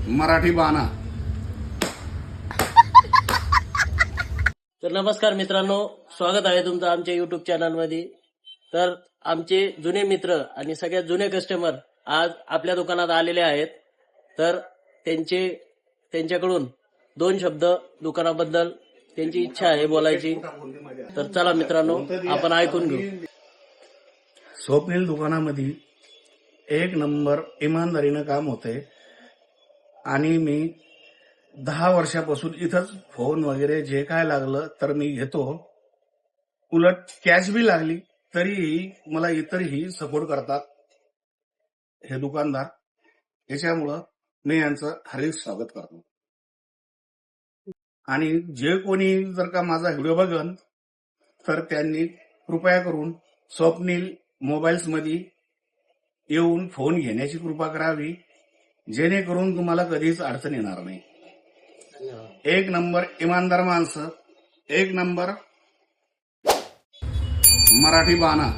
मराठी बाणा. तर नमस्कार मित्रांनो, स्वागत आहे तुमचं आमच्या युट्यूब चॅनलमध्ये. तर आमचे जुने मित्र आणि सगळ्यात जुने कस्टमर आज आपल्या दुकानात आलेले आहेत. तर त्यांच्याकडून 2 शब्द दुकानाबद्दल त्यांची इच्छा आहे बोलायची. तर चला मित्रांनो, आपण ऐकून घेऊ. स्वप्नील दुकानामध्ये एक नंबर इमानदारीनं काम होते आणि मी 10 वर्षापासून इथंच फोन वगैरे जे काय लागलं तर मी घेतो. उलट कॅश बी लागली तरीही मला इतरही सपोर्ट करतात हे दुकानदार. याच्यामुळं मी यांचं हार्दिक स्वागत करतो. आणि जे कोणी जर का माझा व्हिडिओ बघन तर त्यांनी कृपया करून स्वप्नील मोबाईल्स मध्ये येऊन फोन घेण्याची कृपा करावी, जेणेकरून तुम्हाला कधीच अडचण येणार नाही. एक नंबर इमानदार माणसं, एक नंबर मराठी बाणा.